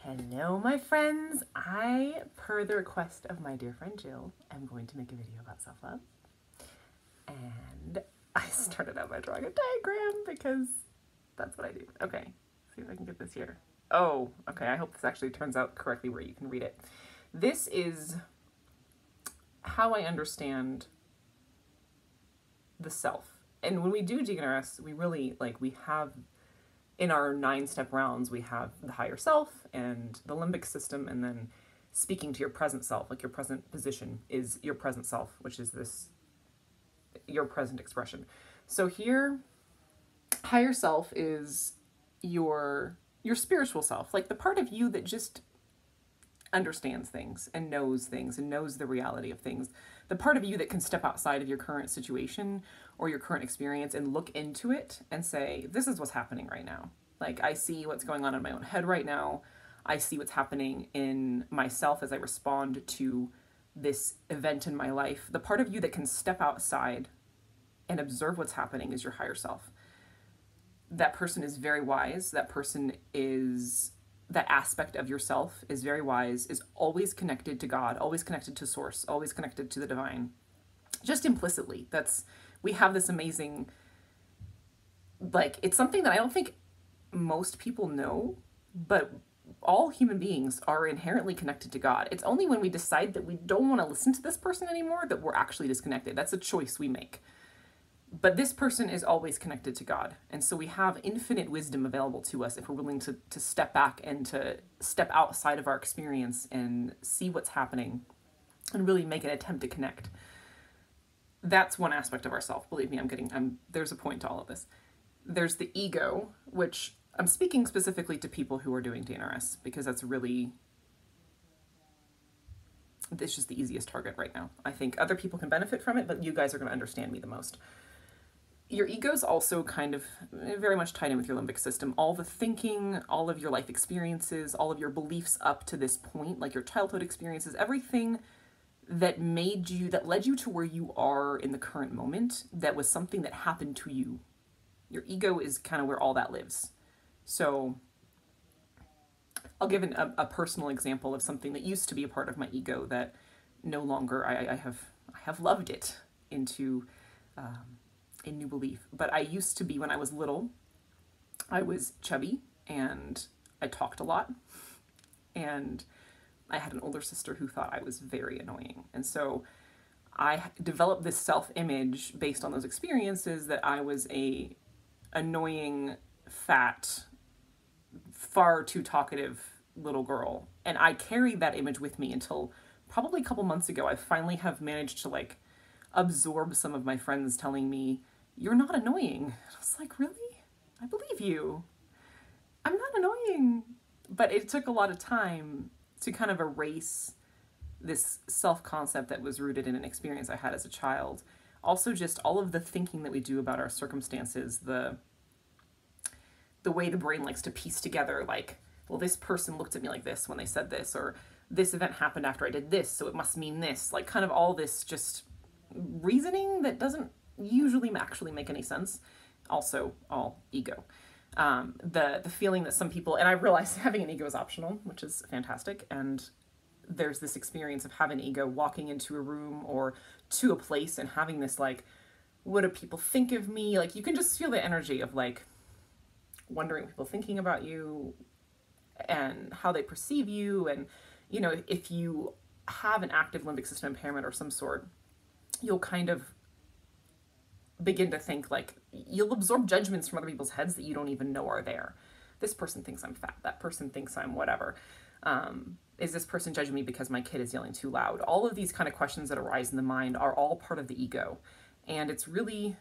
Hello, my friends. Per the request of my dear friend Jill, am going to make a video about self-love. And I started out by drawing a diagram because that's what I do. Okay, see if I can get this here. Oh, okay, I hope this actually turns out correctly where you can read it. This is how I understand the self. And when we do DNRS, we really, we have, in our 9-step rounds, we have the higher self and the limbic system, and then speaking to your present self, like your present position is your present self, which is your present expression. So here, higher self is your spiritual self, like the part of you that just understands things and knows the reality of things. The part of you that can step outside of your current situation or your current experience and look into it and say, this is what's happening right now. Like, I see what's going on in my own head right now. I see what's happening in myself as I respond to this event in my life. The part of you that can step outside and observe what's happening is your higher self. That person is very wise. That aspect of yourself is very wise, is always connected to God, always connected to source, always connected to the divine. Just implicitly, we have this amazing, it's something that I don't think most people know, but all human beings are inherently connected to God. It's only when we decide that we don't want to listen to this person anymore that we're actually disconnected. That's a choice we make. But this person is always connected to God. And so we have infinite wisdom available to us if we're willing to step back and to step outside of our experience and see what's happening and really make an attempt to connect. That's one aspect of ourself. Believe me, there's a point to all of this. There's the ego, which I'm speaking specifically to people who are doing DNRS because it's just the easiest target right now. I think other people can benefit from it, but you guys are going to understand me the most. Your ego's also kind of very much tied in with your limbic system. All the thinking, all of your life experiences, all of your beliefs up to this point, like your childhood experiences, everything that led you to where you are in the current moment, that was something that happened to you. Your ego is kind of where all that lives. So I'll give a personal example of something that used to be a part of my ego that no longer, I have loved it into a new belief. But I used to be, when I was little, I was chubby and I talked a lot. And I had an older sister who thought I was very annoying. And so I developed this self-image based on those experiences that I was a annoying, fat, far too talkative little girl. And I carried that image with me until probably a couple months ago. I finally have managed to absorb some of my friends telling me, you're not annoying. I was like, really? I believe you. I'm not annoying. But it took a lot of time to kind of erase this self-concept that was rooted in an experience I had as a child. Also, just all of the thinking that we do about our circumstances, the way the brain likes to piece together, well, this person looked at me like this when they said this, or this event happened after I did this, so it must mean this. Kind of all this just reasoning that doesn't usually actually make any sense. Also, all ego. The feeling that some people, and I realize having an ego is optional, which is fantastic, and there's this experience of having an ego, walking into a room or to a place and having this what do people think of me? You can just feel the energy of wondering what people thinking about you and how they perceive you. And if you have an active limbic system impairment or some sort, you'll kind of begin to think you'll absorb judgments from other people's heads that you don't even know are there. This person thinks I'm fat. That person thinks I'm whatever. Is this person judging me because my kid is yelling too loud? All of these kind of questions that arise in the mind are all part of the ego. And it's really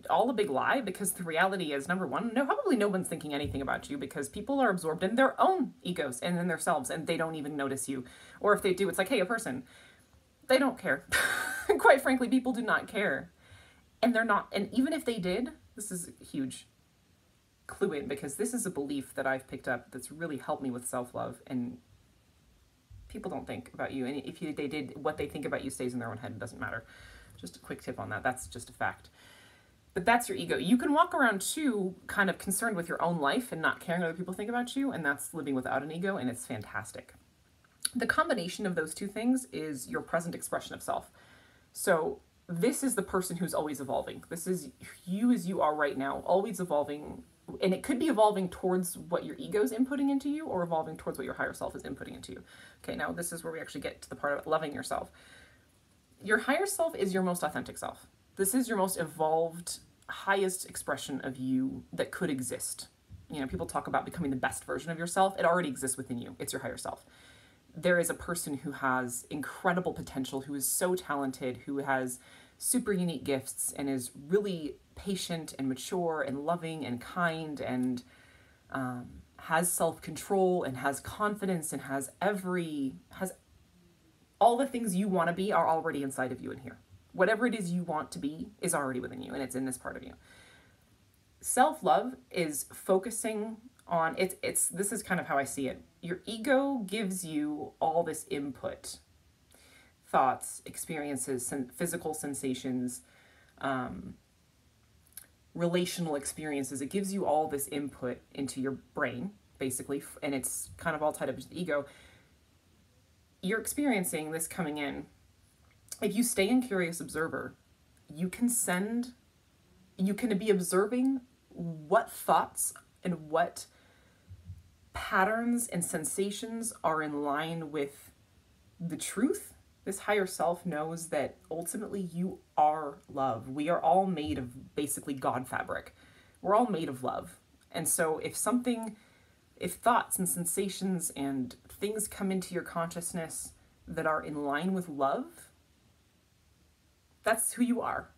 all a big lie, because the reality is, number one, probably no one's thinking anything about you, because people are absorbed in their own egos and in themselves, and they don't even notice you. Or if they do, it's hey, a person. They don't care. Quite frankly, people do not care. And they're not. And even if they did, this is a huge clue in, because this is a belief that I've picked up that's really helped me with self-love. And people don't think about you. And if they did, what they think about you stays in their own head. It doesn't matter. Just a quick tip on that. That's just a fact. But that's your ego. You can walk around too, kind of concerned with your own life and not caring what other people think about you, and that's living without an ego, and it's fantastic. The combination of those two things is your present expression of self. So this is the person who's always evolving. This is you as you are right now, always evolving. And it could be evolving towards what your ego is inputting into you, or evolving towards what your higher self is inputting into you. Okay, now this is where we actually get to the part of loving yourself. Your higher self is your most authentic self. This is your most evolved, highest expression of you that could exist. You know, people talk about becoming the best version of yourself. It already exists within you. It's your higher self. There is a person who has incredible potential, who is so talented, who has super unique gifts and is really patient and mature and loving and kind and has self-control and has confidence and has all the things you want to be are already inside of you in here. Whatever it is you want to be is already within you, and it's in this part of you. Self-love is focusing on it's this is kind of how I see it. Your ego gives you all this input, thoughts, experiences, physical sensations, relational experiences. It gives you all this input into your brain, basically, and it's kind of all tied up to the ego. You're experiencing this coming in. If you stay in curious observer, you can be observing what thoughts and what patterns and sensations are in line with the truth. This higher self knows that ultimately you are love. We are all made of basically God fabric. We're all made of love. And so if thoughts and sensations and things come into your consciousness that are in line with love, that's who you are.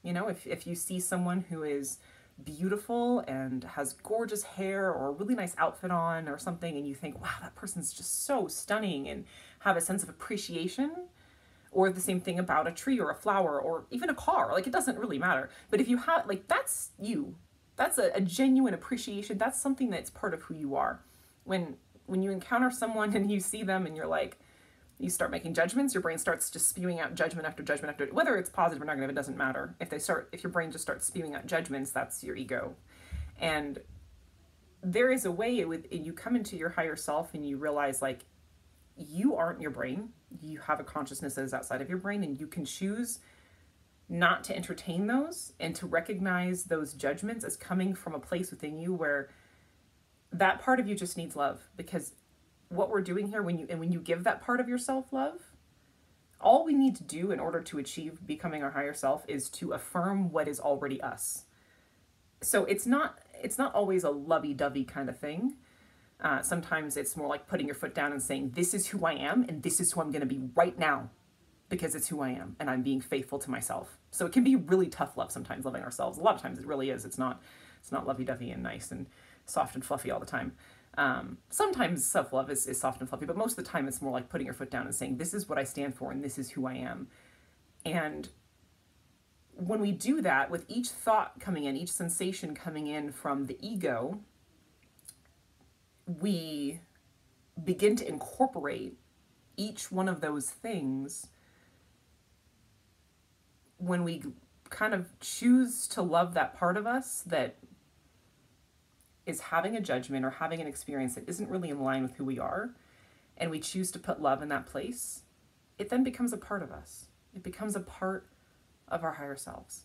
You know, if you see someone who is beautiful and has gorgeous hair or a really nice outfit on or something, and you think, wow, that person's just so stunning, and have a sense of appreciation, or the same thing about a tree or a flower or even a car, like it doesn't really matter. But if you have, like, that's you. That's a genuine appreciation. That's something that's part of who you are. When you encounter someone and you see them and you're like, you start making judgments, your brain starts just spewing out judgment after judgment after, whether it's positive or negative, it doesn't matter. If your brain just starts spewing out judgments, that's your ego. And there is a way you come into your higher self and you realize, like, you aren't your brain. You have a consciousness that is outside of your brain, and you can choose not to entertain those and to recognize those judgments as coming from a place within you where that part of you just needs love. Because what we're doing here, when you give that part of yourself love, all we need to do in order to achieve becoming our higher self is to affirm what is already us. So it's not always a lovey-dovey kind of thing. Sometimes it's more like putting your foot down and saying, this is who I am, and this is who I'm going to be right now, because it's who I am, and I'm being faithful to myself. So it can be really tough love sometimes, loving ourselves. A lot of times it really is. It's not lovey-dovey and nice and soft and fluffy all the time. Sometimes self-love is soft and fluffy, but most of the time it's more like putting your foot down and saying, this is what I stand for, and this is who I am. And when we do that, with each thought coming in, each sensation coming in from the ego, we begin to incorporate each one of those things. When we kind of choose to love that part of us that is having a judgment or having an experience that isn't really in line with who we are, and we choose to put love in that place, it then becomes a part of us. It becomes a part of our higher selves.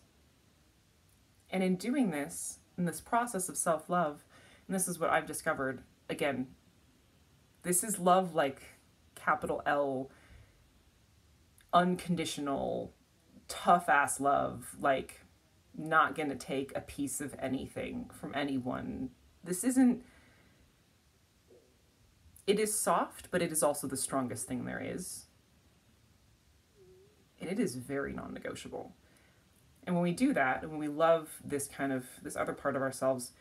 And in doing this, in this process of self-love, and this is what I've discovered, again, this is love like capital L, unconditional, tough-ass love, like not gonna take a piece of anything from anyone. It is soft, but it is also the strongest thing there is. And it is very non-negotiable. And when we do that, and when we love this other part of ourselves,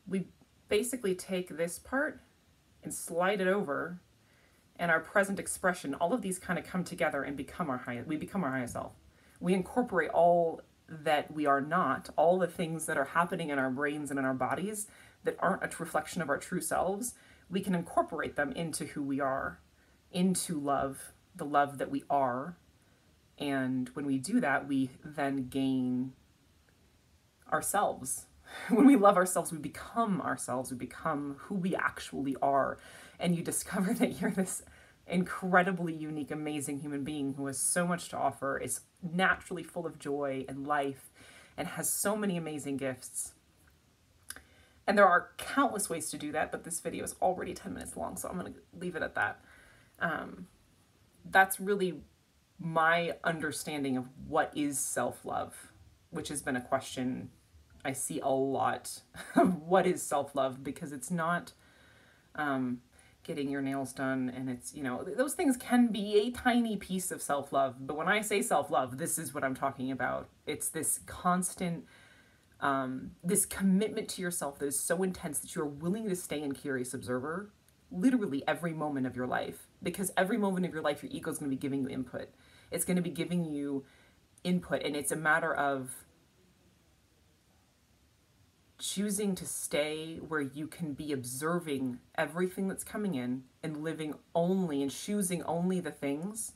we basically take this part and slide it over, and our present expression, all of these kind of come together and we become our highest self. We incorporate all that we are not, all the things that are happening in our brains and in our bodies that aren't a reflection of our true selves. We can incorporate them into who we are, into love, the love that we are. And when we do that, we then gain ourselves. When we love ourselves, we become ourselves. We become who we actually are. And you discover that you're this incredibly unique, amazing human being who has so much to offer, is naturally full of joy and life, and has so many amazing gifts. And there are countless ways to do that, but this video is already 10 minutes long, so I'm going to leave it at that. That's really my understanding of what is self-love, which has been a question I see a lot. What is self-love? Because it's not getting your nails done, and it's, you know, those things can be a tiny piece of self-love, but when I say self-love, this is what I'm talking about. It's this constant, this commitment to yourself that is so intense that you're willing to stay in curious observer literally every moment of your life, because every moment of your life your ego is going to be giving you input. It's going to be giving you input, and it's a matter of choosing to stay where you can be observing everything that's coming in and living only and choosing only the things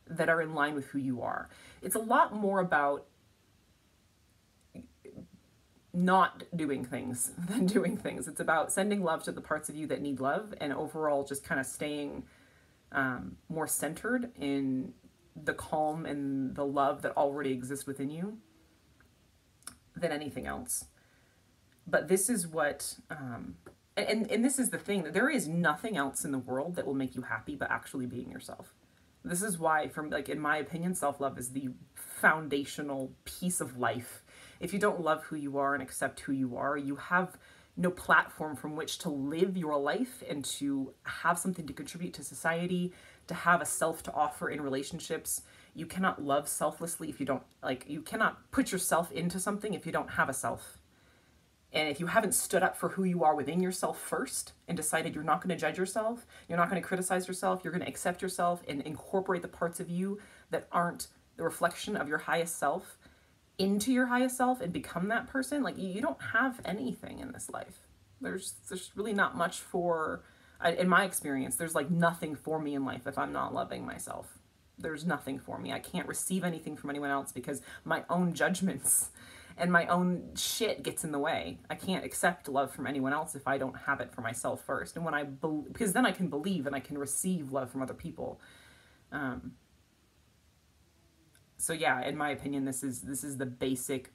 that are in line with who you are. It's a lot more about not doing things than doing things. It's about sending love to the parts of you that need love, and overall just kind of staying more centered in the calm and the love that already exists within you than anything else. But this is what, and this is the thing, that there is nothing else in the world that will make you happy but actually being yourself. This is why, from, like, in my opinion, self-love is the foundational piece of life. If you don't love who you are and accept who you are, you have no platform from which to live your life and to have something to contribute to society, to have a self to offer in relationships. You cannot love selflessly if you don't, like, you cannot put yourself into something if you don't have a self. And if you haven't stood up for who you are within yourself first and decided you're not going to judge yourself, you're not going to criticize yourself, you're going to accept yourself and incorporate the parts of you that aren't the reflection of your highest self into your highest self and become that person, like, you don't have anything in this life. There's really not much for, in my experience, there's like nothing for me in life if I'm not loving myself. There's nothing for me. I can't receive anything from anyone else because my own judgments and my own shit gets in the way. I can't accept love from anyone else if I don't have it for myself first. And when because then I can believe and I can receive love from other people. So yeah, in my opinion, this is the basic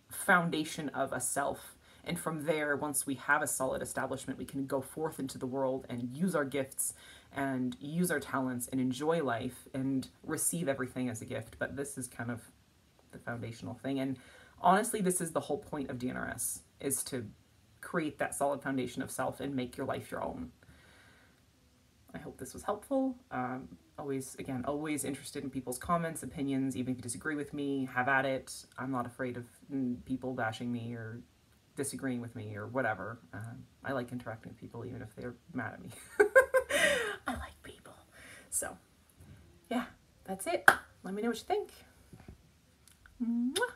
foundation of a self. And from there, once we have a solid establishment, we can go forth into the world and use our gifts and use our talents and enjoy life and receive everything as a gift. But this is kind of the foundational thing. And honestly, this is the whole point of DNRS, is to create that solid foundation of self and make your life your own. I hope this was helpful. Always interested in people's comments, opinions. Even if you disagree with me, have at it. I'm not afraid of people bashing me or disagreeing with me or whatever. I like interacting with people even if they're mad at me. I like people. So, yeah, that's it. Let me know what you think. Mwah.